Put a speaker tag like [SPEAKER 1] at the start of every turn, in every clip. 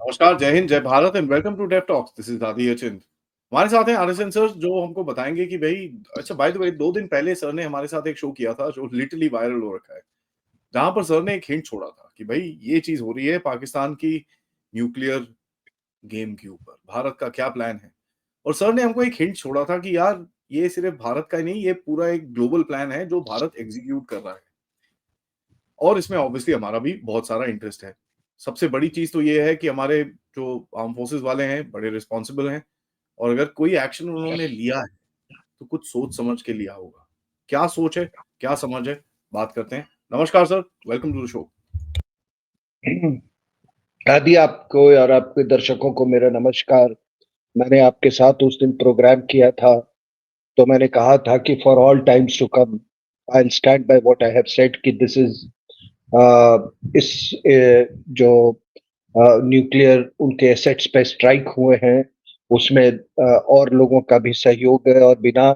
[SPEAKER 1] नमस्कार, जय हिंद, जय Bharat and welcome to Dev talks. This is Aadi Achint. हमारे साथ हैं आरएसएन सर जो हमको बताएँगे कि भई अच्छा बाय द वे 2 दिन पहले सर ने हमारे साथ एक शो किया था जो लिटरली वायरल हो रखा है। जहाँ पर सर ने एक हिंट छोड़ा था कि भई ये चीज़ हो रही है पाकिस्तान की न्यूक्लियर गेम के ऊपर, भारत का क्या प्लान है? और सर ने हमको एक हिंट छोड़ा था कि यार ये सिर्फ़ भारत का ही नहीं, ये पूरा एक ग्लोबल प्लान है जो भारत एग्ज़ीक्यूट कर रहा है। और इसमें ऑब्वियसली हमारा भी बहुत सारा इंटरेस्ट है। सबसे बड़ी चीज़ तो ये है कि हमारे जो आर्म फोर्सेस वाले हैं, बड़े रिस्पॉन्सिबल हैं और अगर कोई एक्शन उन्होंने लिया है, तो कुछ सोच समझ के लिया होगा। क्या सोच है, क्या समझ है, बात करते हैं। नमस्कार sir, welcome to the show.
[SPEAKER 2] Aadi आपको और आपके दर्शकों को मेरा नमस्कार। मैंने आपके साथ उस दिन प्रोग्राम किया था, तो मैंने कहा था कि for all times to come I will stand by what I have said कि दिस इज इस जो न्यूक्लियर उनके एसेट्स पे स्ट्राइक हुए हैं, उसमें और लोगों का भी सहयोग है और बिना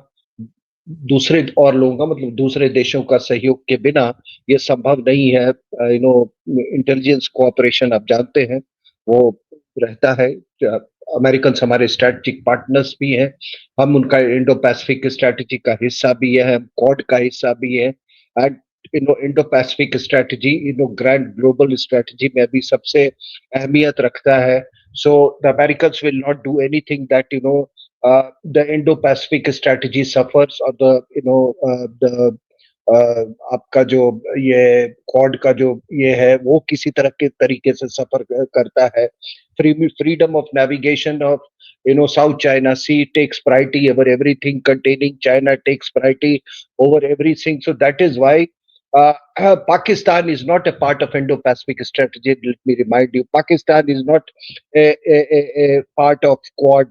[SPEAKER 2] दूसरे और लोगों का मतलब दूसरे देशों का सहयोग के बिना ये संभव नहीं है। इंटेलिजेंस कोऑपरेशन आप जानते हैं वो रहता है। अमेरिकन हमारे स्ट्रेटेजिक पार्टनर्स भी हैं, हम उनका इंडो पैसिफिक स्ट्रेटेजी का हिस्सा भी है, हम क्वाड का हिस्सा भी है। And Indo Pacific strategy grand global strategy में भी सबसे अहमियत रखता है। So the American will not do anything that the Indo-Pacific strategy suffers or the आपका जो ये क्वाड का जो ये है वो किसी तरह के तरीके से सफर करता है। Freedom of navigation of South China Sea takes priority over everything containing China takes priority over everything. So that is why Pakistan is not a part of Indo-Pacific strategy. Let me remind you, Pakistan is not a part of Quad.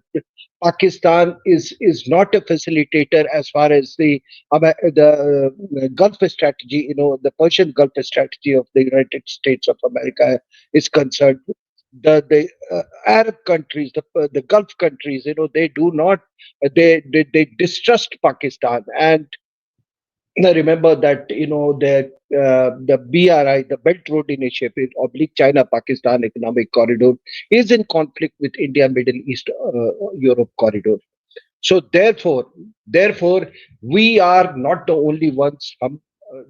[SPEAKER 2] Pakistan is not a facilitator as far as the Gulf strategy, the Persian Gulf strategy of the United States of America is concerned. The Arab countries, the Gulf countries, they do not they distrust Pakistan. And I remember that the BRI, the Belt Road Initiative, oblique China-Pakistan Economic Corridor, is in conflict with India, Middle East, Europe corridor. So therefore, we are not the only ones हम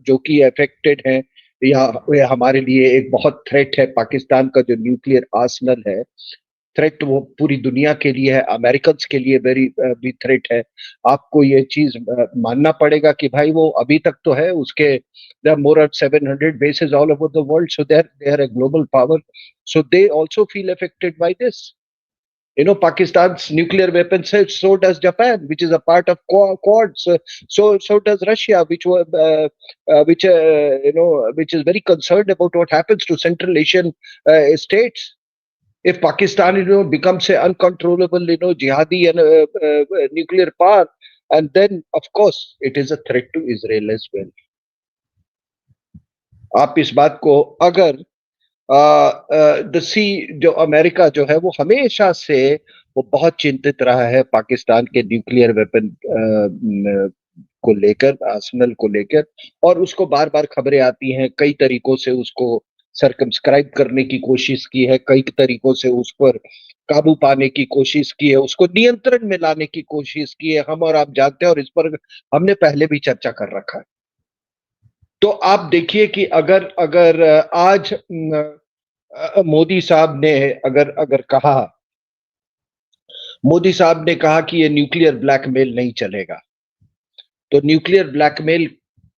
[SPEAKER 2] जो कि affected हैं या हमारे लिए एक बहुत threat है। पाकिस्तान का जो न्यूक्लियर आर्सनल है, थ्रेट वो पूरी दुनिया के लिए है, अमेरिकन के लिए वेरी बिग थ्रेट है। आपको ये चीज मानना पड़ेगा कि भाई वो अभी तक तो है, उसके there more than 700 bases all over the world, so they are a global power, so they also feel affected by this. Pakistan's nuclear weapons have, so does Japan, which is a part of Quad. So does Russia, which is very concerned about what happens to Central Asian states. If Pakistan, becomes a uncontrollable, jihadi and nuclear power, and then of course it is a threat to Israel as well. आप इस बात को अगर सी जो America जो है वो हमेशा से वो बहुत चिंतित रहा है पाकिस्तान के न्यूक्लियर वेपन को लेकर, आर्सेनल को लेकर, और उसको बार-बार खबरें आती हैं, कई तरीकों से उसको सर्कमस्क्राइब करने की कोशिश की है, कई तरीकों से उस पर काबू पाने की कोशिश की है, उसको नियंत्रण में लाने की कोशिश की है। हम और आप जानते हैं और इस पर हमने पहले भी चर्चा कर रखा है। तो आप देखिए कि अगर अगर आज मोदी साहब ने अगर अगर कहा मोदी साहब ने कहा कि ये न्यूक्लियर ब्लैकमेल नहीं चलेगा, तो न्यूक्लियर ब्लैकमेल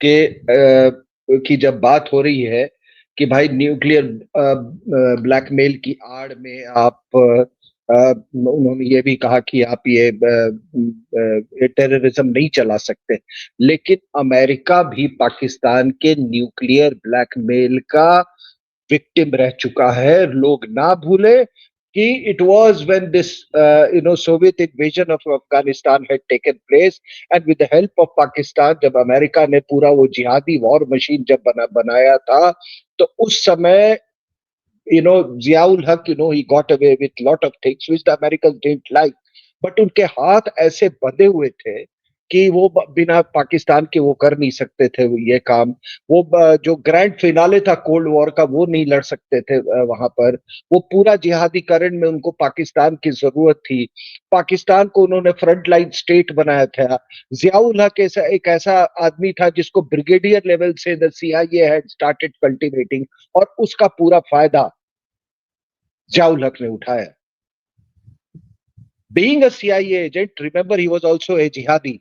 [SPEAKER 2] के की जब बात हो रही है कि भाई न्यूक्लियर ब्लैकमेल की आड़ में आप उन्होंने ये भी कहा कि आप ये टेररिज्म नहीं चला सकते, लेकिन अमेरिका भी पाकिस्तान के न्यूक्लियर ब्लैकमेल का विक्टिम रह चुका है। लोग ना भूले कि it was when this Soviet invasion of Afghanistan had taken place, and with the help of Pakistan, जब अमेरिका ने पूरा वो जिहादी वॉर मशीन जब बनाया था, तो उस समय Ziaul Haq, he got away with lot of things which the Americans didn't like, but उनके हाथ ऐसे बंधे हुए थे कि वो बिना पाकिस्तान के वो कर नहीं सकते थे ये काम। वो जो ग्रैंड फिनाले था कोल्ड वॉर का वो नहीं लड़ सकते थे वहां पर। वो पूरा जिहादीकरण में उनको पाकिस्तान की जरूरत थी। पाकिस्तान को उन्होंने फ्रंट लाइन स्टेट बनाया था। जियाउल हक एक ऐसा आदमी था जिसको ब्रिगेडियर लेवल से the CIA had started cultivating, और उसका पूरा फायदा जियाउल हक ने उठाया। Being a CIA agent, remember he was also a jihadi.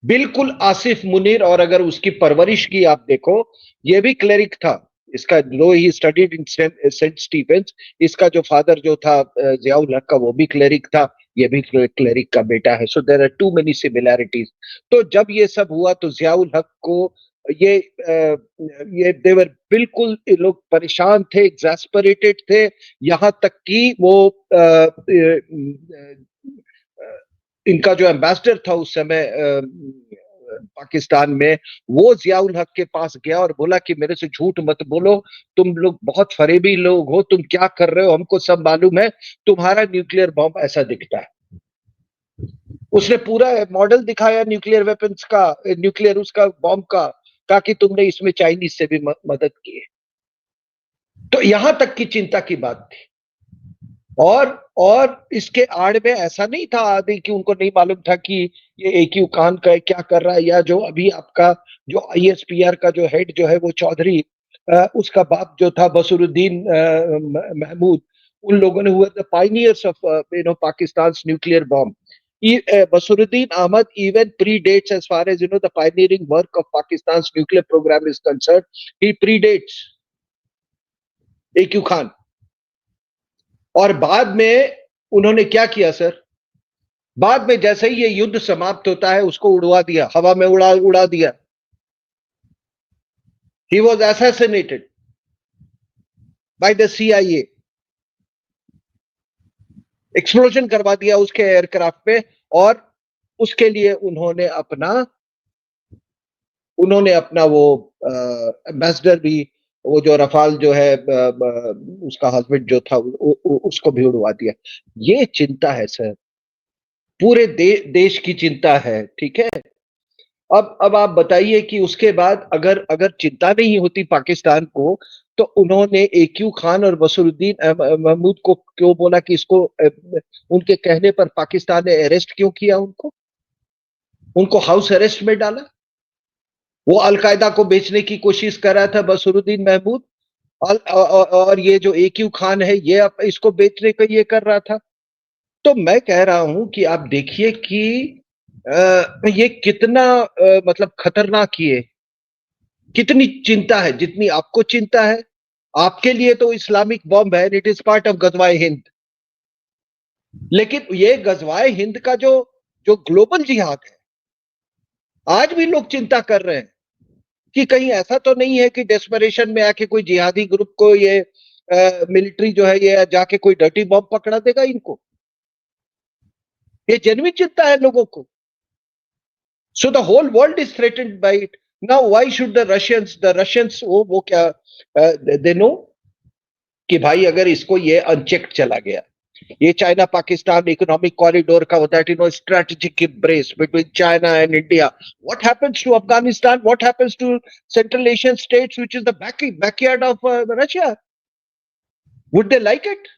[SPEAKER 2] बिल्कुल आसिफ मुनीर, और अगर उसकी परवरिश की आप देखो, ये भी क्लेरिक था। इसका लो he studied in Saint Stephen's, इसका जो फादर जो था जियाउल हक का, वो भी क्लेरिक था, ये भी क्लेरिक का बेटा है। So there are too many similarities. तो जब ये सब हुआ तो जियाउल हक को ये ये देवर बिल्कुल लोग परेशान थे, एग्जैस्परेटेड थे, यहां तक कि वो इनका जो एम्बेसडर था उस समय पाकिस्तान में, वो जियाउल हक के पास गया और बोला कि मेरे से झूठ मत बोलो, तुम लोग बहुत फरेबी लोग हो, तुम क्या कर रहे हो हमको सब मालूम है, तुम्हारा न्यूक्लियर बॉम्ब ऐसा दिखता है। उसने पूरा मॉडल दिखाया न्यूक्लियर वेपन्स का, न्यूक्लियर उसका बॉम्ब का, कहा कि तुमने इसमें चाइनीज से भी मदद की है। तो यहां तक की चिंता की बात थी। और इसके आड़ में ऐसा नहीं था आदि कि उनको नहीं मालूम था कि ये AQ खान का क्या कर रहा है, या जो अभी आपका जो ISPR का जो हेड जो है वो चौधरी, उसका बाप जो था बसरुद्दीन महमूद, उन लोगों ने हुए the pioneers of Pakistan nuclear bomb. Basuruddin Ahmad even predates, as far as the pioneering work of Pakistan's nuclear program is concerned, he predates AQ Khan। और बाद में उन्होंने क्या किया सर, बाद में जैसे ही ये युद्ध समाप्त होता है उसको उड़वा दिया, हवा में उड़ा दिया। He was assassinated by the CIA। Explosion करवा दिया उसके एयरक्राफ्ट पे, और उसके लिए उन्होंने अपना वो एम्बेसडर भी, वो जो रफाल जो है उसका हस्बैंड जो था उसको भी उड़वा दिया। ये चिंता है सर, पूरे देश की चिंता है, ठीक है। अब आप बताइए कि उसके बाद अगर चिंता नहीं होती पाकिस्तान को, तो उन्होंने AQ खान और बसरुद्दीन महमूद को क्यों बोला कि इसको उनके कहने पर पाकिस्तान ने अरेस्ट क्यों किया, उनको हाउस अरेस्ट में डाला। वो अलकायदा को बेचने की कोशिश कर रहा था बसरुद्दीन महमूद, और ये जो AQ खान है ये इसको बेचने का ये कर रहा था। तो मैं कह रहा हूं कि आप देखिए कि ये कितना मतलब खतरनाक, ये कितनी चिंता है, जितनी आपको चिंता है। आपके लिए तो इस्लामिक बॉम्ब है, इट इज पार्ट ऑफ गजवाए हिंद, लेकिन ये गजवाए हिंद का जो जो ग्लोबल जिहाद है, आज भी लोग चिंता कर रहे हैं कि कहीं ऐसा तो नहीं है कि डेस्परेशन में आके कोई जिहादी ग्रुप को ये मिलिट्री जो है ये जाके कोई डर्टी बॉम्ब पकड़ा देगा इनको। ये जेन्युइन चिंता है लोगों को। So the whole world is threatened by it. Now why should the Russians वो क्या they know कि भाई अगर इसको ये अनचेक्ड चला गया, ये चाइना पाकिस्तान इकोनॉमिक कॉरिडोर का होता है, strategic embrace between China and India. What happens to Afghanistan? What happens to Central Asian states, which is the backyard of Russia? Would they like it?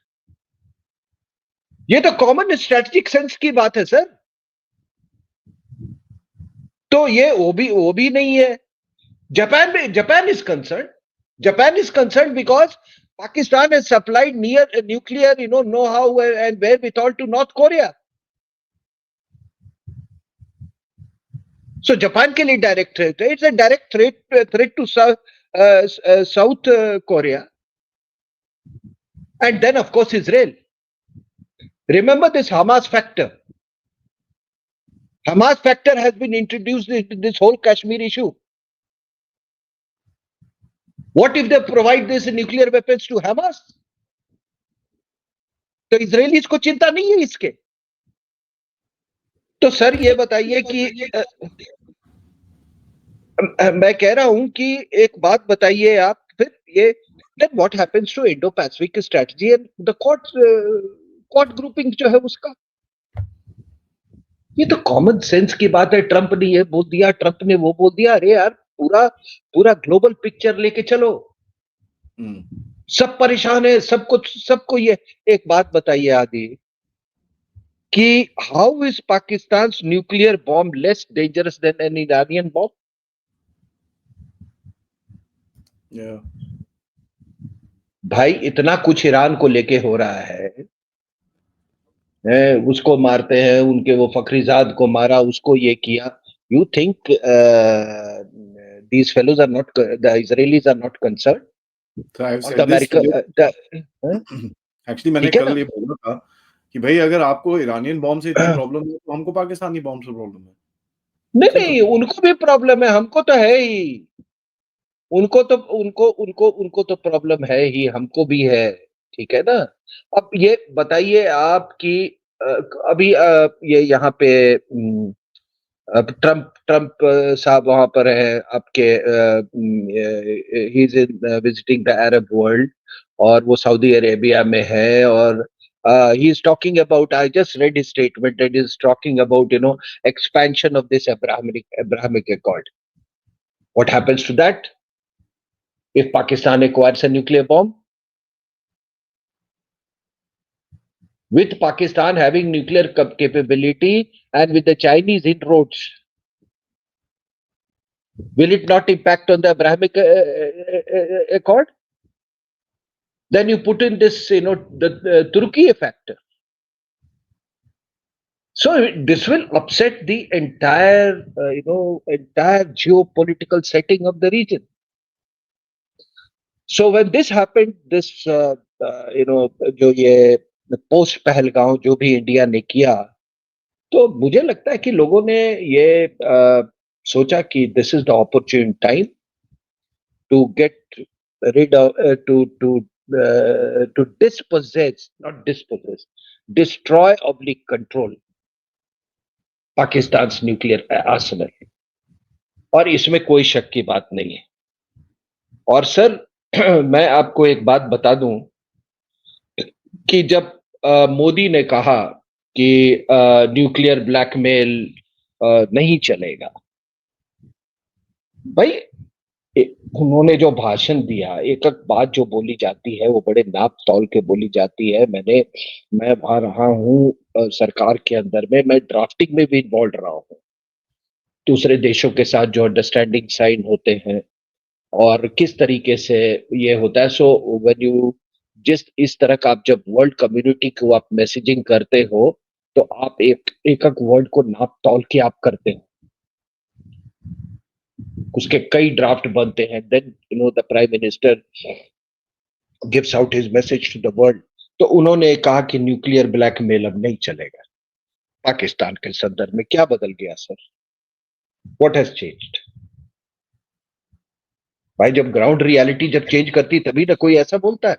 [SPEAKER 2] ये तो कॉमन स्ट्रेटेजिक सेंस की बात है sir. तो ये वो भी नहीं है। Japan is concerned because Pakistan has supplied near nuclear know-how and wherewithal to North Korea. So Japan के लिए direct threat, it's a direct threat to South Korea, and then of course Israel. Remember this Hamas factor. Hamas factor has been introduced into this whole Kashmir issue. What if they provide these nuclear weapons to Hamas? तो Israelis को चिंता नहीं है इसके। तो sir ये बताइए कि मैं कह रहा हूं कि एक बात बताइए आप, फिर ये then what happens to Indo-Pacific strategy and the quad grouping जो है उसका। ये तो कॉमन सेंस की बात है। ट्रंप ने ये बोल दिया, ट्रंप ने वो बोल दिया। अरे यार, पूरा पूरा ग्लोबल पिक्चर लेके चलो। सब परेशान है, सबको ये एक बात बताइए आदि कि how is Pakistan nuclear bomb less dangerous than an Iranian bomb? भाई इतना कुछ ईरान को लेके हो रहा है, उसको मारते हैं, उनके वो फखरीजाद को मारा, उसको ये किया। You think these fellows are not, the Israelis are not concerned,
[SPEAKER 1] So I've
[SPEAKER 2] or
[SPEAKER 1] said
[SPEAKER 2] the
[SPEAKER 1] this
[SPEAKER 2] America,
[SPEAKER 1] actually मैंने
[SPEAKER 2] ठीक है
[SPEAKER 1] कल
[SPEAKER 2] ना?
[SPEAKER 1] ये बोला था कि भाई अगर आपको ईरानियन बॉम्ब से इतनी प्रॉब्लम है तो हमको पाकिस्तानी बॉम्ब से प्रॉब्लम है।
[SPEAKER 2] नहीं
[SPEAKER 1] सिंपल।
[SPEAKER 2] नहीं, उनको भी प्रॉब्लम है, हमको तो है ही। उनको तो प्रॉब्लम है ही, हमको भी है। ठीक है ना? अब ये बताइए आप कि अभी ये यहाँ पे अब ट्रम्प ट्रम्प साहब वहां पर है आपके, he is in visiting the Arab world, और वो सऊदी अरेबिया में है, और he is talking about, I just read his statement, that is talking about, expansion of this Abrahamic Accord. What happens to that if Pakistan acquires a nuclear bomb? With Pakistan having nuclear capability and with the Chinese inroads, will it not impact on the Abrahamic Accord? Then you put in this, the Turkey factor. So this will upset the entire, entire geopolitical setting of the region. So when this happened, this, जो ये post Pahalgam जो भी India ने किया, तो मुझे लगता है कि लोगों ने ये सोचा कि this is the opportune time to get rid of, to dispossess, not dispossess, destroy oblique control Pakistan nuclear arsenal. और इसमें कोई शक की बात नहीं है। और सर मैं आपको एक बात बता दूं कि जब मोदी ने कहा कि न्यूक्लियर ब्लैकमेल नहीं चलेगा, भाई उन्होंने जो भाषण दिया, एक एक बात जो बोली जाती है वो बड़े नाप तौल के बोली जाती है। मैं वहां रहा हूँ सरकार के अंदर में, मैं ड्राफ्टिंग में भी इन्वॉल्व रहा हूँ, दूसरे देशों के साथ जो अंडरस्टैंडिंग साइन होते हैं और किस तरीके से ये होता है। सो व्हेन यू, जिस इस तरह का आप जब वर्ल्ड कम्युनिटी को आप मैसेजिंग करते हो, तो आप एक एक वर्ड को नाप तौल के आप करते हो, उसके कई ड्राफ्ट बनते हैं, then the prime minister gives out his message to the world. तो उन्होंने कहा कि न्यूक्लियर ब्लैकमेल अब नहीं चलेगा। पाकिस्तान के संदर्भ में क्या बदल गया सर? What has changed? भाई जब ग्राउंड रियलिटी जब चेंज करती तभी ना कोई ऐसा बोलता है।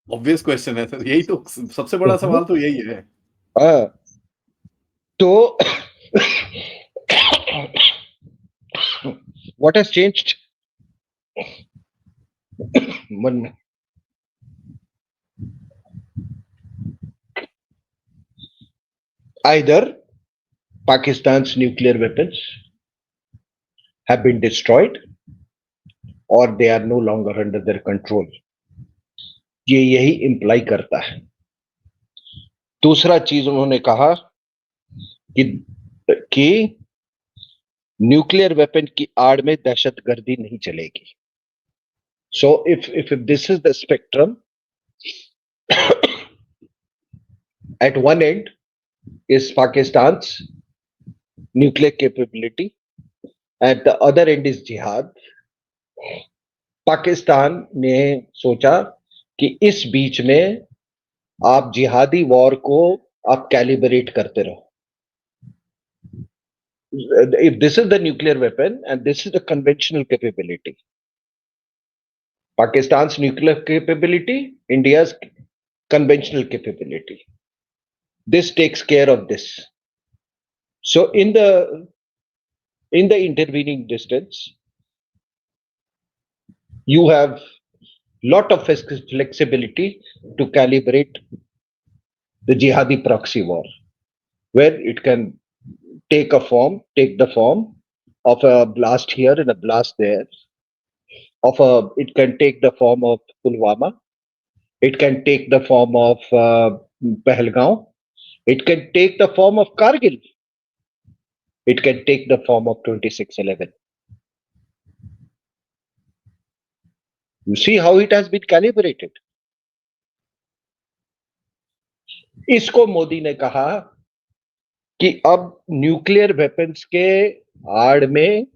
[SPEAKER 1] ऑब्वियस क्वेश्चन है सर, यही तो सबसे बड़ा सवाल तो यही है।
[SPEAKER 2] तो what has changed? Either Pakistan's nuclear weapons have been destroyed or they are no longer under their control. ये यही इंप्लाई करता है। दूसरा चीज उन्होंने कहा कि न्यूक्लियर वेपन की आड़ में दहशतगर्दी नहीं चलेगी। So if this is the spectrum, at one end is Pakistan's nuclear capability, at the other end is jihad. Pakistan ने सोचा कि इस बीच में आप जिहादी वॉर को आप कैलिब्रेट करते रहो। If this is the nuclear weapon and this is the conventional capability, Pakistan's nuclear capability, India's conventional capability, this takes care of this. So in the intervening distance, you have lot of flexibility to calibrate the jihadi proxy war, where it can take the form of a blast here and a blast there. It can take the form of Pulwama. It can take the form of Pahalgaon. It can take the form of Kargil. It can take the form of 26/11. You see how it has been calibrated. इसको मोदी ने कहा कि अब nuclear weapons के आड़ में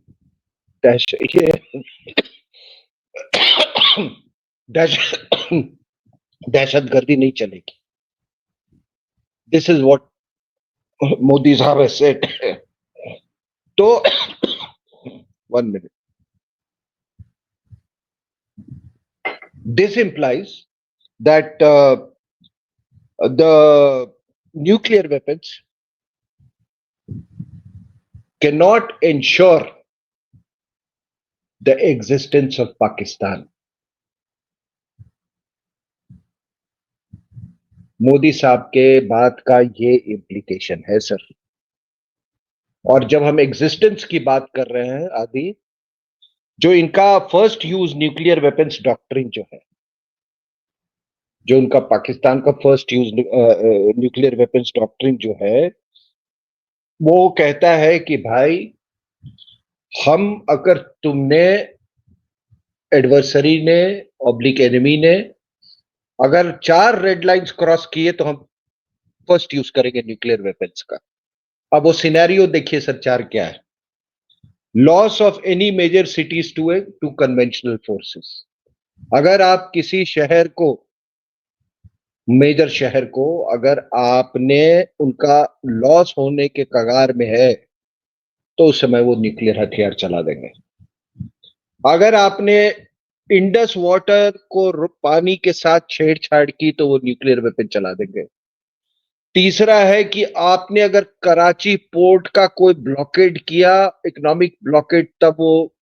[SPEAKER 2] दहशतगर्दी नहीं चलेगी. दिस इज व्हाट मोदी साहब हैज सेड. तो 1 minute. This implies that the nuclear weapons cannot ensure the existence of Pakistan. Modi साहब के बात का ये इम्प्लीकेशन है सर. और जब हम एग्जिस्टेंस की बात कर रहे हैं आदि, जो इनका first use nuclear weapons doctrine जो है, जो उनका पाकिस्तान का first use nuclear weapons doctrine जो है, वो कहता है कि भाई हम अगर तुमने एडवर्सरी ने ऑब्लिक एनिमी ने अगर 4 रेड लाइंस क्रॉस किए तो हम फर्स्ट यूज करेंगे न्यूक्लियर वेपन्स का. अब वो सिनेरियो देखिए सर 4 क्या है. Loss of any major cities to conventional forces. अगर आप किसी शहर को, मेजर शहर को अगर आपने उनका लॉस होने के कगार में है तो उस समय वो न्यूक्लियर हथियार चला देंगे. अगर आपने इंडस वाटर को पानी के साथ छेड़छाड़ की तो वो न्यूक्लियर वेपन चला देंगे. तीसरा है कि आपने अगर कराची पोर्ट का कोई ब्लॉकेड किया, इकोनॉमिक ब्लॉकेड, तब वो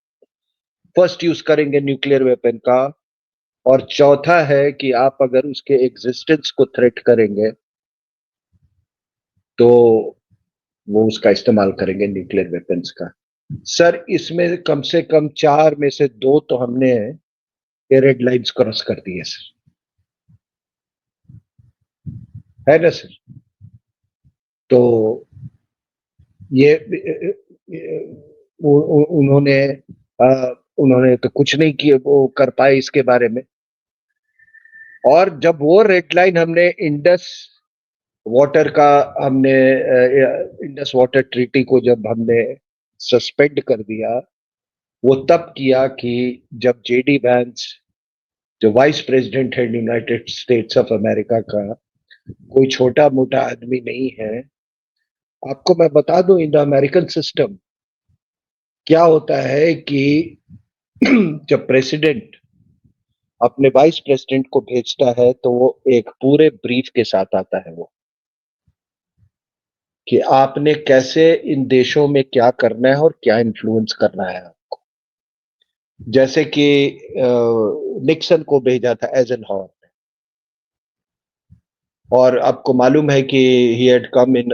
[SPEAKER 2] फर्स्ट यूज करेंगे न्यूक्लियर वेपन का. और चौथा है कि आप अगर उसके एग्जिस्टेंस को थ्रेट करेंगे तो वो उसका इस्तेमाल करेंगे न्यूक्लियर वेपन्स का. सर इसमें कम से कम 4 में से 2 तो हमने रेड लाइंस क्रॉस कर दी है सर, है ना सर. तो ये उन्होंने तो कुछ नहीं किया, वो कर पाए इसके बारे में. और जब वो रेड लाइन हमने इंडस वाटर ट्रीटी को जब हमने सस्पेंड कर दिया, वो तब किया कि जब जेडी वैंस, जो वाइस प्रेसिडेंट है यूनाइटेड स्टेट्स ऑफ अमेरिका का, कोई छोटा मोटा आदमी नहीं है. आपको मैं बता दूं, इन द अमेरिकन सिस्टम क्या होता है कि जब प्रेसिडेंट अपने वाइस प्रेसिडेंट को भेजता है तो वो एक पूरे ब्रीफ के साथ आता है, वो कि आपने कैसे इन देशों में क्या करना है और क्या इन्फ्लुएंस करना है आपको. जैसे कि निक्सन को भेजा था एजनहॉवर, और आपको मालूम है कि ही हैड कम इन,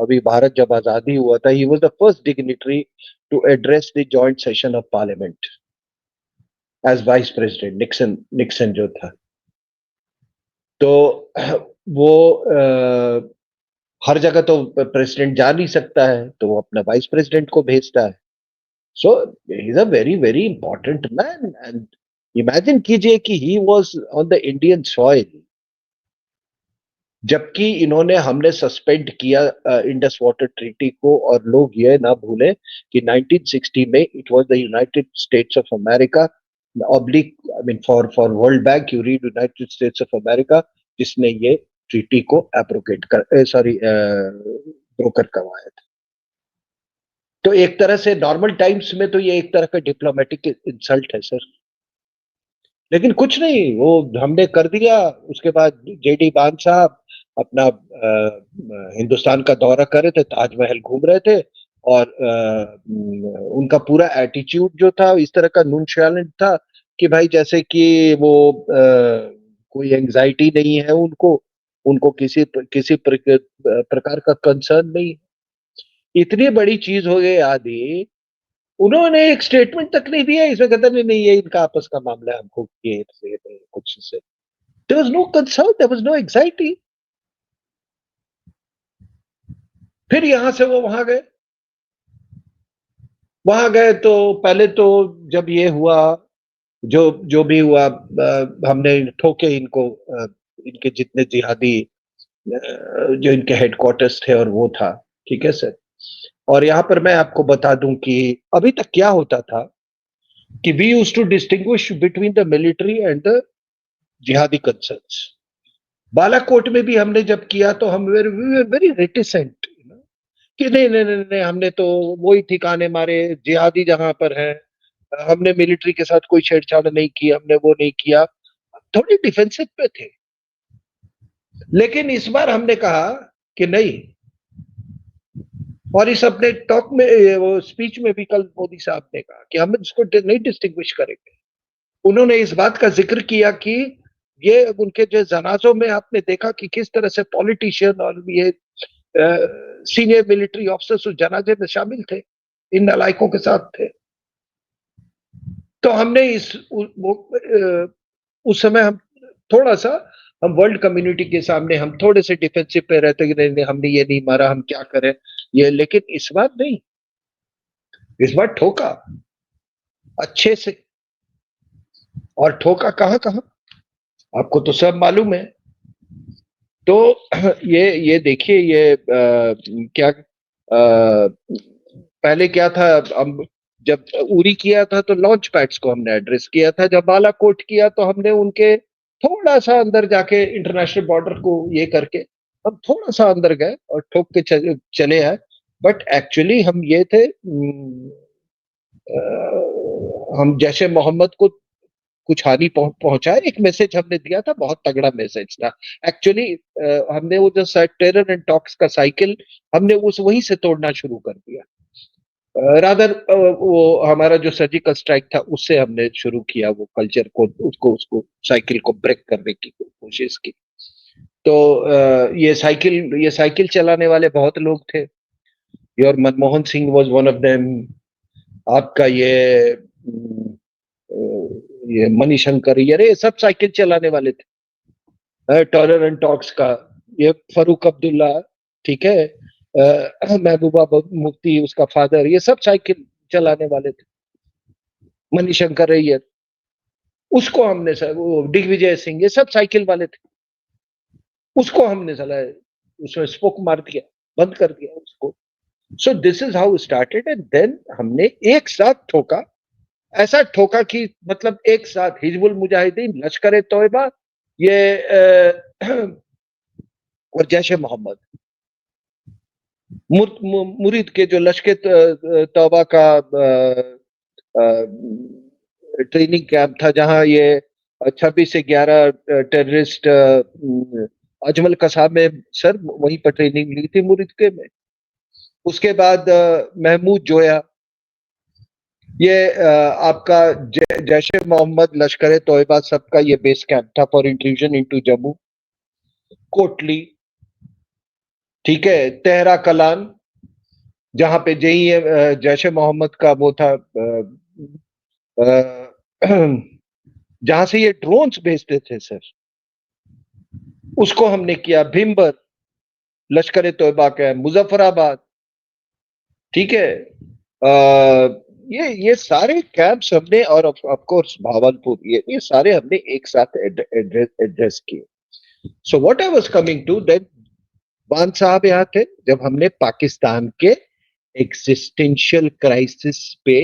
[SPEAKER 2] अभी भारत जब आजादी हुआ था, he was the first dignitary to address the joint session of parliament as vice president. Nixon जो था, तो वो हर जगह तो प्रेसिडेंट जा नहीं सकता है, तो वो अपना वाइस प्रेसिडेंट को भेजता है. So he is a very very important man. And imagine कीजिए कि he was on the Indian soil, जबकि इन्होंने, हमने सस्पेंड किया इंडस वाटर ट्रीटी को. और लोग ये ना भूलें कि 1960 में it was the United states of America oblique, I mean for world bank you read United states of America, जिसने ये ट्रीटी को एब्रोगेट ब्रोकर करवाया था. तो एक तरह से नॉर्मल टाइम्स में तो ये एक तरह का डिप्लोमेटिक इंसल्ट है सर, लेकिन कुछ नहीं, वो हमने कर दिया. उसके बाद जेडी बान साहब अपना हिंदुस्तान का दौरा कर रहे थे, ताजमहल घूम रहे थे, और उनका पूरा एटीट्यूड जो था इस तरह का नॉनशैलेंट था कि भाई जैसे कि वो कोई एंजाइटी नहीं है उनको किसी प्रकार का कंसर्न नहीं. इतनी बड़ी चीज हो गई आदि, उन्होंने एक स्टेटमेंट तक नहीं दिया। इसमें कहते नहीं नहीं, ये इनका आपस का मामला है, हमको ये कुछ से there was no concern, there was no anxiety. फिर यहां से वो वहां गए तो पहले तो जब ये हुआ, जो जो भी हुआ, हमने ठोके इनको, इनके जितने जिहादी, जो इनके हेडक्वार्टर्स थे और वो था, ठीक है सर। और यहाँ पर मैं आपको बता दूं कि अभी तक क्या होता था कि we used to distinguish between the military and the jihadi concerns. Balakot में भी हमने जब किया तो हम वेरी रेटिसेंट कि नहीं नहीं नहीं नहीं, हमने तो वही ठिकाने मारे जिहादी जहां पर है, हमने मिलिट्री के साथ कोई छेड़छाड़ नहीं की, हमने वो नहीं किया। थोड़ी डिफेंसिव पे थे। लेकिन इस बार हमने कहा कि नहीं, और इस अपने टॉक में, वो स्पीच में भी कल मोदी साहब ने कहा कि हम इसको नहीं डिस्टिंग्विश करेंगे। उन्होंने इस बात का जिक्र किया कि ये उनके जो जनाजों में आपने देखा कि किस तरह से पॉलिटिशियन और ये सीनियर मिलिट्री ऑफिसर्स उस जनाजे में शामिल थे, इन नालायकों के साथ थे। तो हमने उस समय हम थोड़ा सा, हम वर्ल्ड कम्युनिटी के सामने हम थोड़े से डिफेंसिव पे रहते कि नहीं नहीं, हमने ये नहीं मारा, हम क्या करें ये। लेकिन इस बार नहीं, इस बार ठोका अच्छे से। और ठोका कहां कहां, आपको तो सब मालूम है। तो ये देखिए, ये क्या पहले क्या था, हम जब उरी किया था तो लॉन्च पैड्स को हमने एड्रेस किया था, जब बालाकोट किया तो हमने उनके थोड़ा सा अंदर जाके इंटरनेशनल बॉर्डर को ये करके हम थोड़ा सा अंदर गए और ठोक के चले आए। बट एक्चुअली हम ये थे, हम जैसे मोहम्मद को कुछ हानि पहुंचाए, एक मैसेज हमने दिया था, बहुत तगड़ा मैसेज था एक्चुअली। हमने वो जो टेरर एंड टॉक्स का साइकिल, हमने उस वहीं से तोड़ना शुरू कर दिया। रादर वो हमारा जो सर्जिकल स्ट्राइक था उससे हमने शुरू किया वो कल्चर को, उसको उसको साइकिल को ब्रेक करने की कोशिश की। तो ये साइकिल चलाने वाले बहुत लोग थे, और Manmohan Singh was one of them. आपका ये मणिशंकर, ये सब साइकिल चलाने वाले थे। टॉलर एंड टॉक्स का ये फारूक अब्दुल्ला, ठीक है, महबूबा मुफ्ती उसका फादर, ये सब साइकिल चलाने वाले थे। मणिशंकर अय्यर, उसको हमने वो दिग्विजय सिंह, ये सब साइकिल वाले थे। उसको हमने साला उसमें स्पोक मार दिया, बंद कर दिया उसको। So this is how started, and then हमने एक साथ ठोका। ऐसा ठोका कि मतलब एक साथ हिजबुल मुजाहिदीन, लश्कर ए तोयबा, ये और जैश ए मोहम्मद, मुरीद के जो लश्कर तौबा का ट्रेनिंग कैंप था, जहां ये 26 से 11 टेररिस्ट, अजमल कसाब में सर वहीं पर ट्रेनिंग ली थी मुरीद के में। उसके बाद महमूद जोया, ये आपका जैश ए मोहम्मद, लश्कर ए तोयबा, सबका ये बेस कैंप था for intrusion into Jammu. Kotli, ठीक है, तेहरा कलान, जहां पे जैश ए मोहम्मद का वो था, जहां से ये ड्रोन्स भेजते थे सर, उसको हमने किया। भीमबर, लश्कर ए तोयबा का मुजफ्फराबाद, ठीक है। ये सारे कैंप्स हमने, और ऑफ कोर्स भावलपुर, ये सारे हमने एक साथ एड्रेस किए। So what I was coming to that, वान साहब यहाँ थे जब हमने पाकिस्तान के एग्जिस्टेंशियल क्राइसिस पे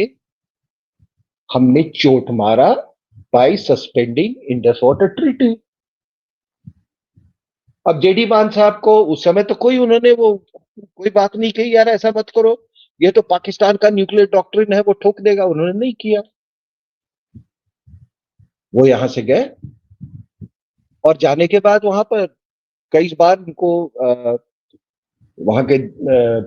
[SPEAKER 2] हमने चोट मारा by suspending Indus Water Treaty. अब जेडी मान साहब को उस समय तो उन्होंने वो कोई बात नहीं कही, यार ऐसा मत करो, ये तो पाकिस्तान का न्यूक्लियर डॉक्ट्रिन है, वो ठोक देगा, उन्होंने नहीं किया। वो यहां से गए, और जाने के बाद वहां पर कई बार उनको वहां के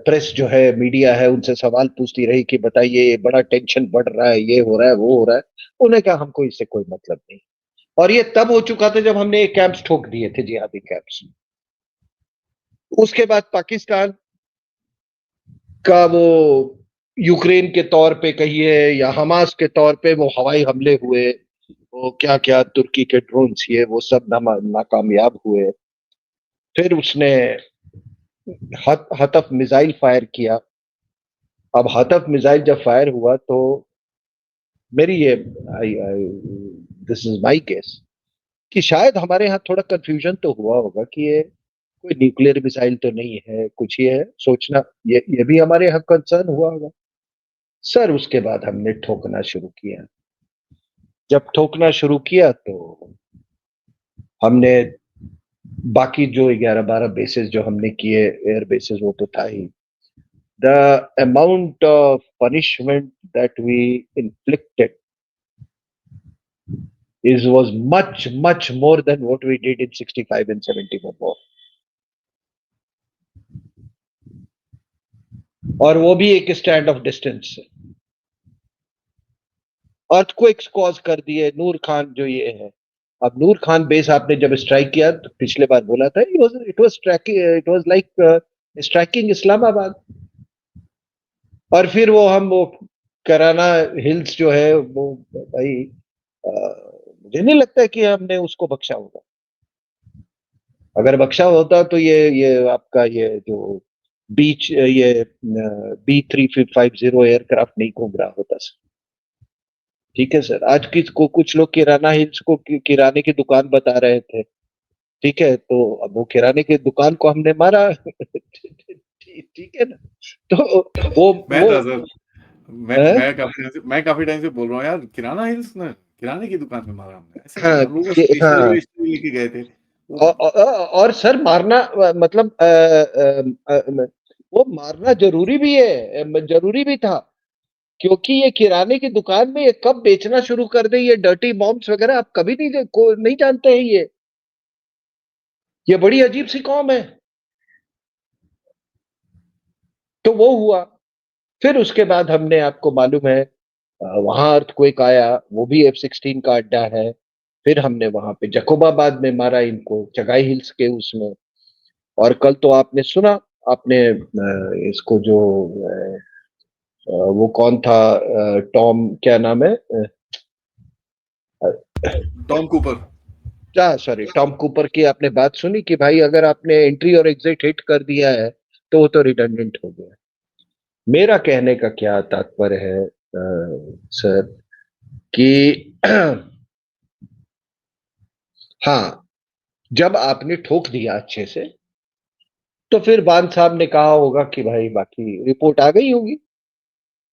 [SPEAKER 2] प्रेस जो है, मीडिया है, उनसे सवाल पूछती रही कि बताइए, ये बड़ा टेंशन बढ़ रहा है, ये हो रहा है, वो हो रहा है। उन्हें कहा हमको इससे कोई मतलब नहीं। और ये तब हो चुका था जब हमने कैंप्स ठोक दिए थे, जिहादी कैंप्स। उसके बाद पाकिस्तान का वो यूक्रेन के तौर पे कहिए या हमास के तौर पे वो हवाई हमले हुए, वो क्या क्या तुर्की के ड्रोन्स ये वो सब नाकामयाब हुए। फिर उसने हतफ मिसाइल फायर किया। अब हतफ मिसाइल जब फायर हुआ तो मेरी ये दिस इज माई गेस कि शायद हमारे यहाँ थोड़ा कंफ्यूजन तो हुआ होगा कि ये कोई न्यूक्लियर मिसाइल तो नहीं है, कुछ ये है सोचना, ये भी हमारे यहाँ कंसर्न हुआ होगा। सर उसके बाद हमने ठोकना शुरू किया। जब ठोकना शुरू किया तो हमने बाकी जो 11-12 बेसेस जो हमने किए एयर बेसेस वो तो था ही। The amount of punishment that we inflicted is was much more than what we did in 65 and 71 war. और वो भी एक स्टैंड ऑफ डिस्टेंस से अर्थक्वेक्स कॉज कर दिए नूर खान जो ये है। अब नूर खान बेस आपने जब स्ट्राइक किया तो पिछले बार बोला था it was like striking Islamabad. और फिर वो कराना हिल्स जो है वो भाई मुझे नहीं लगता है कि हमने उसको बख्शा होगा। अगर बख्शा होता तो ये आपका ये जो बीच ये B350 एयरक्राफ्ट नहीं घूम रहा होता सर। ठीक है सर, आज किसको कुछ लोग किराना हिल्स को किराने की दुकान बता रहे थे। ठीक है, तो अब वो किराने की दुकान को हमने मारा। ठीक है ना। तो
[SPEAKER 1] मैं
[SPEAKER 2] वो
[SPEAKER 1] था सर,
[SPEAKER 2] है?
[SPEAKER 1] मैं काफी टाइम से बोल रहा हूँ यार, किराना हिल्स ना, किराने की दुकान में मारा हमने, ऐसे नहीं,
[SPEAKER 2] हाँ
[SPEAKER 1] हम लोग स्टेशनरी
[SPEAKER 2] हाँ।
[SPEAKER 1] वेशनरी लेके गए थे वो।
[SPEAKER 2] और सर मारना मतलब वो मारना जरूरी भी है, जरूरी भी था। क्योंकि ये किराने की दुकान में ये कब बेचना शुरू कर दे ये डर्टी बॉम्ब्स वगैरह आप कभी नहीं जानते हैं ये बड़ी अजीब सी कौम है। तो वो हुआ। फिर उसके बाद हमने आपको मालूम है वहां अर्थक्वेक आया, वो भी F-16 का अड्डा है। फिर हमने वहां पे जकोबाबाद में मारा इनको चगाई हिल्स के उसमें। और कल तो आपने सुना, आपने इसको जो वो कौन था टॉम क्या नाम है
[SPEAKER 1] Tom Cooper.
[SPEAKER 2] Sorry Tom Cooper की आपने बात सुनी कि भाई अगर आपने एंट्री और एग्जिट हिट कर दिया है तो वो तो रिडंडेंट हो गया। मेरा कहने का क्या तात्पर्य है सर कि हाँ, जब आपने ठोक दिया अच्छे से तो फिर बान साहब ने कहा होगा कि भाई बाकी रिपोर्ट आ गई होगी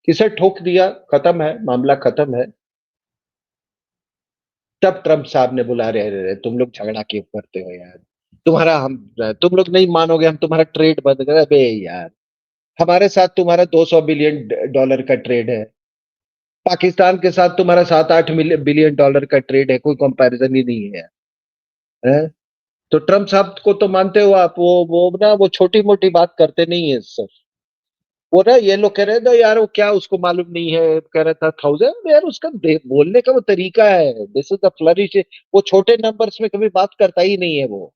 [SPEAKER 2] कि सर ठोक दिया, खत्म है मामला, खत्म है। तब ट्रम्प साहब ने बोला अरे तुम लोग झगड़ा क्यों करते हो यार, तुम्हारा हम तुम लोग नहीं मानोगे हम तुम्हारा ट्रेड बंद कर। अबे यार, हमारे साथ तुम्हारा $200 बिलियन का ट्रेड है, पाकिस्तान के साथ तुम्हारा 7-8 बिलियन डॉलर का ट्रेड है, कोई कंपैरिजन ही नहीं है, है? तो ट्रम्प साहब को तो मानते हो आप, वो ना वो छोटी मोटी बात करते नहीं है सर। वो ना ये लोग कह रहे थे यार वो क्या उसको मालूम नहीं है, कह रहा था 1000 यार उसका बोलने का वो तरीका है, दिस इज द फ्लरिश। वो छोटे नंबर्स में कभी बात करता ही नहीं है वो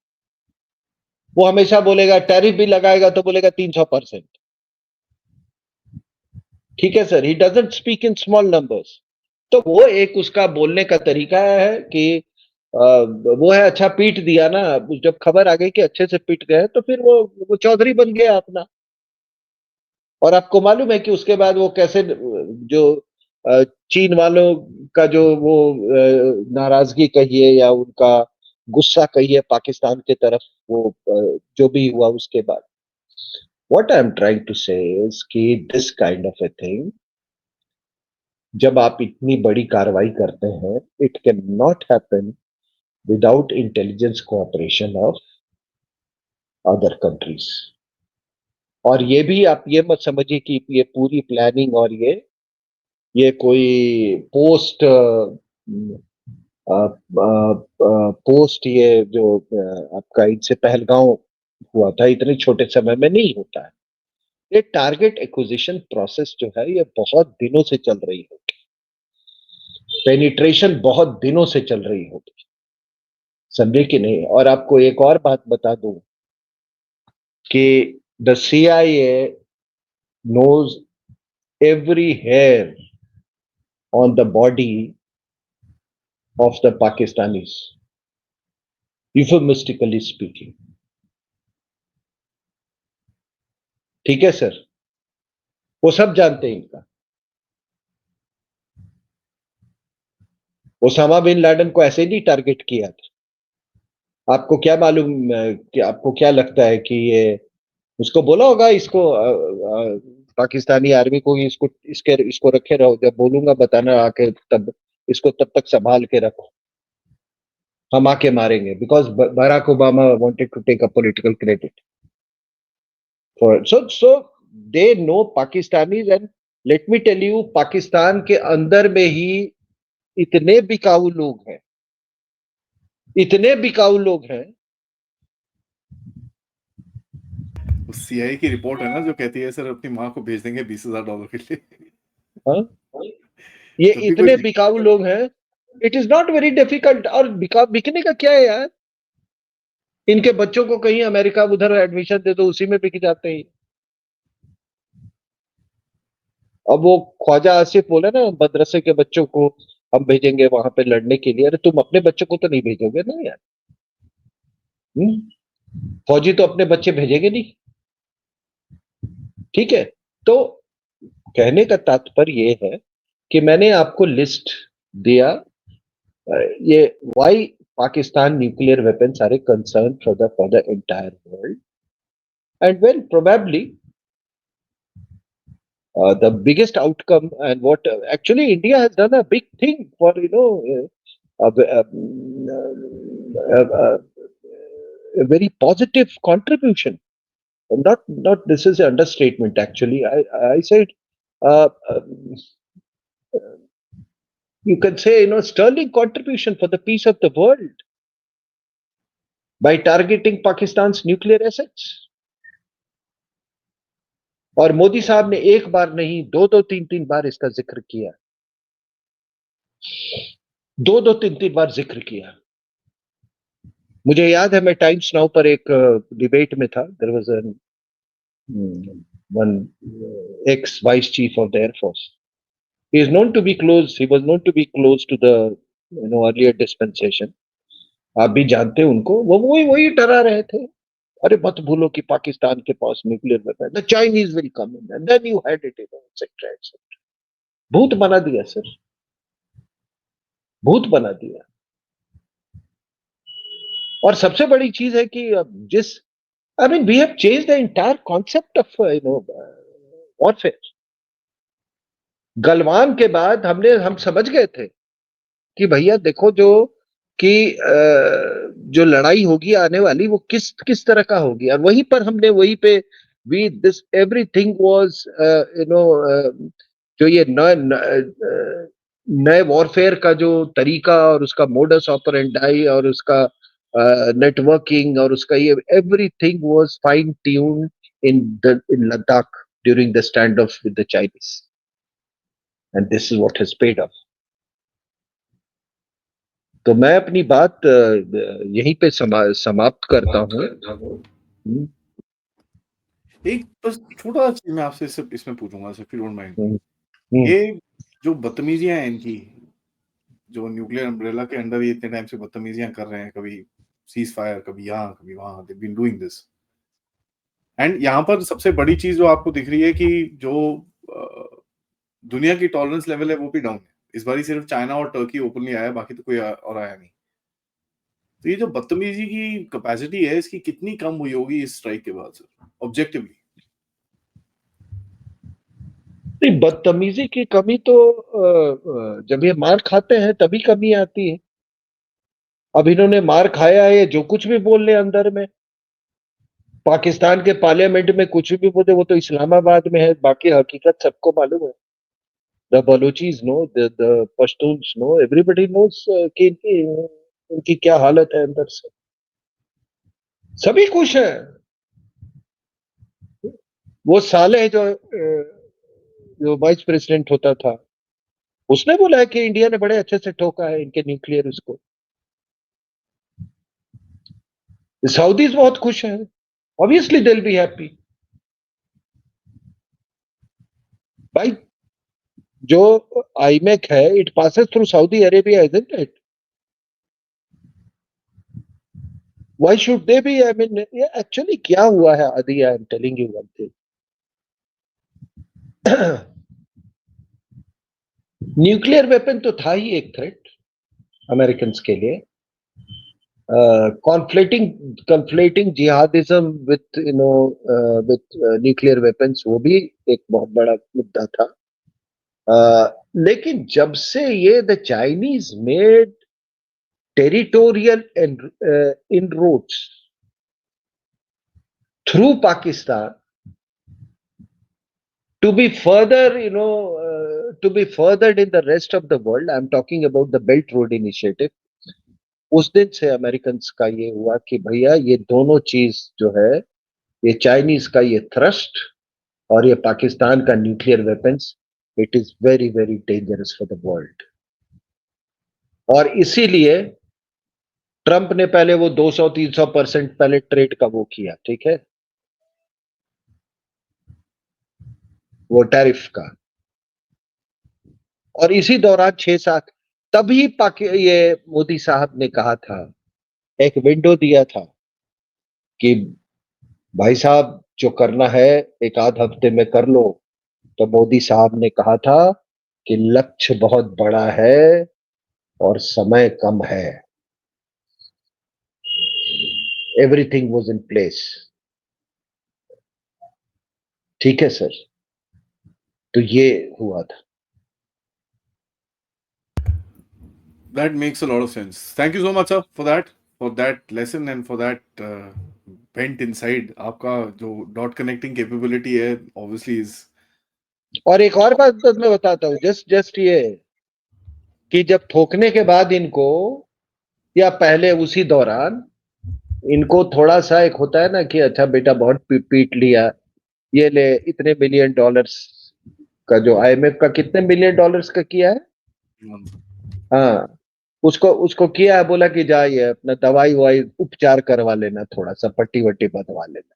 [SPEAKER 2] हमेशा बोलेगा टैरिफ भी लगाएगा तो बोलेगा 300%। ठीक है sir, he doesn't speak in small numbers. तो वो एक उसका बोलने का तरीका है कि वो है अच्छा पीट दिया ना, जब खबर आ गई कि अच्छे से पीट गए तो फिर वो चौधरी बन गया अपना। और आपको मालूम है कि उसके बाद वो कैसे जो चीन वालों का जो वो नाराजगी कहिए या उनका गुस्सा कहिए पाकिस्तान के तरफ, वो जो भी हुआ उसके बाद। What I am trying to say is कि this kind of a thing जब आप इतनी बड़ी कार्रवाई करते हैं it can not happen without intelligence cooperation of other countries. और ये भी आप ये मत समझिए कि ये पूरी प्लानिंग और ये कोई पोस्ट पोस्ट ये जो आपका इनसे पहलगांव हुआ था इतने छोटे समय में नहीं होता है। ये टारगेट एक्विजिशन प्रोसेस जो है ये बहुत दिनों से चल रही होगी, पेनिट्रेशन बहुत दिनों से चल रही होगी, समझे कि नहीं। और आपको एक और बात बता दूं कि the CIA knows every hair on the body of the Pakistanis, euphemistically speaking. ठीक है सर, वो सब जानते हैं इनका। ओसामा बिन लादेन को ऐसे नहीं टारगेट किया था। आपको क्या मालूम कि आपको क्या लगता है कि ये उसको बोला होगा इसको पाकिस्तानी आर्मी को इसको इसको रखे रहो, जब बोलूंगा बताना आके, तब इसको तब तक संभाल के रखो, हम आके मारेंगे। Because Barack Obama wanted to take a political credit for so they know Pakistanis. And let me tell you, Pakistan के अंदर में ही इतने बिकाऊ लोग हैं, इतने बिकाऊ लोग हैं।
[SPEAKER 1] सीआईए की रिपोर्ट है ना जो कहती है सर अपनी माँ को भेज देंगे $20,000 के लिए।
[SPEAKER 2] हाँ? ये
[SPEAKER 1] जब भी
[SPEAKER 2] इतने
[SPEAKER 1] कोई
[SPEAKER 2] बिकाऊ लोग हैं, it is not very difficult. और बिकने का क्या है यार, इनके बच्चों को कहीं अमेरिका उधर एडमिशन दे दो, उसी में बिक जाते हैं। अब वो ख्वाजा आसिफ बोले ना, मदरसे के बच्चों को हम भेजेंगे वहां पे लड़ने के लिए। अरे तुम अपने बच्चों को तो नहीं भेजोगे ना यार। फौजी तो अपने बच्चे भेजेंगे नहीं। ठीक है, तो कहने का तात्पर्य ये है कि मैंने आपको लिस्ट दिया, ये why Pakistan nuclear weapons are a concern for the entire world. And well probably the biggest outcome, and what actually India has done a big thing for, you know, a very positive contribution. Not this is an understatement. Actually, I said uh, you can say, you know, sterling contribution for the peace of the world by targeting Pakistan's nuclear assets. और मोदी साहब ने एक बार नहीं, दो तीन तीन बार इसका जिक्र किया, दो तीन तीन बार जिक्र किया। मुझे याद है मैं टाइम्स नाउ पर एक डिबेट में था। There was an one ex vice chief of the air force, he is known to be close, he was known to be close to the, you know, earlier dispensation. आप भी जानते हैं उनको। वो वही वही डरा रहे थे, अरे मत भूलो कि पाकिस्तान के पास nuclear weapon, the Chinese will come in and then you had it, etcetera etcetera. भूत बना दिया सर, भूत बना दिया। और सबसे बड़ी चीज है कि जिस, I mean, we have changed the entire concept of, you know, warfare. Galwan के बाद हम समझ गए थे कि भैया देखो, कि जो लड़ाई होगी आने वाली, वो किस किस तरह का होगी। और वहीं पर हमने वहीं पे we this everything was, you know, जो ये नए वॉरफेयर का जो तरीका और उसका मोडस ऑपरेंडाई और उसका नेटवर्किंग और उसका ये everything was fine tuned in Ladakh during the standoff with the Chinese, and this is what has paid off. तो मैं अपनी बात यहीं पे समाप्त करता हूँ।
[SPEAKER 1] एक बस छोटा चीज मैं आपसे इसमें पूछूंगा sir, if you don't mind।
[SPEAKER 2] हम्म।
[SPEAKER 1] ये जो बदतमीजियां हैं इनकी, जो न्यूक्लियर अम्ब्रेला के अंडर ये इतने टाइम से बदतमीजियां कर रहे हैं, कभी सीज फायर, कभी यहाँ कभी वहां, they been doing this. And यहाँ पर सबसे बड़ी चीज जो आपको दिख रही है कि जो दुनिया की टॉलरेंस लेवल है वो भी डाउन है। इस बार सिर्फ चाइना और टर्की ओपनली आया, बाकी तो कोई और आया नहीं। तो ये जो बदतमीजी की कैपेसिटी है, इसकी कितनी कम हुई होगी इस स्ट्राइक के बाद सर, ऑब्जेक्टिवली?
[SPEAKER 2] नहीं, बदतमीजी की कमी तो जब ये मार खाते हैं तभी कमी आती है। अब इन्होंने मार खाया है, जो कुछ भी बोल ले अंदर में, पाकिस्तान के पार्लियामेंट में कुछ भी बोले, वो तो इस्लामाबाद में है, बाकी हकीकत सबको मालूम है। The Baluchis know, the Pashtuns know, everybody knows कि इनकी क्या हालत है अंदर से। सभी खुश हैं। वो साले जो वाइस प्रेसिडेंट होता था, उसने बोला है कि इंडिया ने बड़े अच्छे से ठोका है इनके न्यूक्लियर उसको। सऊदीज बहुत खुश हैं, obviously they will be happy. भाई जो IMEC है, it passes through Saudi Arabia, isn't it? Why should they be? I mean, yeah, actually क्या हुआ है आदि? I am telling you one thing. Nuclear weapon तो था ही एक थ्रेट अमेरिकन के लिए. conflating jihadism with nuclear weapons, वो भी एक बहुत बड़ा मुद्दा था. लेकिन जब से ये the Chinese made territorial inroads through Pakistan to be further, to be furthered in the rest of the world. I'm talking about the Belt Road Initiative. उस दिन से अमेरिकन का ये हुआ कि भैया ये दोनों चीज जो है, ये चाइनीज का ये थ्रस्ट और ये पाकिस्तान का nuclear weapons, it is very very dangerous for the world. और इसीलिए ट्रंप ने पहले वो 200-300% पहले ट्रेड का वो किया, ठीक है, वो टैरिफ का. और इसी दौरान 6-7 तभी ये मोदी साहब ने कहा था, एक विंडो दिया था कि भाई साहब जो करना है एक आध हफ्ते में कर लो. तो मोदी साहब ने कहा था कि लक्ष्य बहुत बड़ा है और समय कम है. Everything was in place. ठीक है सर, तो ये हुआ था.
[SPEAKER 1] That makes a lot of sense. Thank you so much, sir, for that lesson and for that bent inside. आपका जो dot connecting capability है, obviously is.
[SPEAKER 2] और एक और बात तो मैं बताता हूँ, जस्ट ये कि जब ठोकने के बाद इनको, या पहले उसी दौरान इनको थोड़ा सा एक होता है ना कि अच्छा बेटा बहुत पीट लिया, ये ले इतने $1 बिलियन का, जो IMF का कितने $1 बिलियन का किया है. हाँ, उसको उसको किया है, बोला कि जाइए अपना दवाई ववाई उपचार करवा लेना, थोड़ा सा पट्टी वट्टी बंधवा लेना.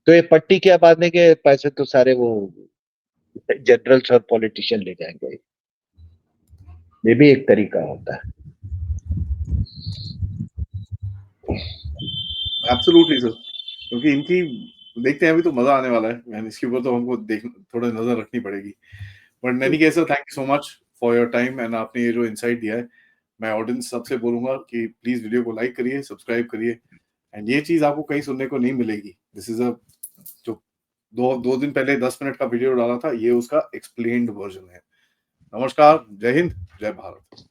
[SPEAKER 2] तो ये पट्टी क्या बांधने के पैसे तो सारे वो जनरल्स और पॉलिटिशियन ले जाएंगे. ये भी एक तरीका होता है.
[SPEAKER 1] एब्सोल्युटली सर, क्योंकि इनकी देखते हैं अभी तो मजा आने वाला है, एंड इसके ऊपर तो हमको देख थोड़ा नजर रखनी पड़ेगी. But in any case sir, thank you so much for your time, and आपने ये जो इनसाइट दिया है, मैं ऑडियंस सबसे बोलूंगा कि प्लीज वीडियो को लाइक करिए, सब्सक्राइब करिए. एंड ये चीज आपको कहीं सुनने को नहीं मिलेगी. दिस इज अ जो दो दिन पहले 10 मिनट का वीडियो डाला था, ये उसका एक्सप्लेन्ड वर्जन है. नमस्कार, जय हिंद, जय भारत.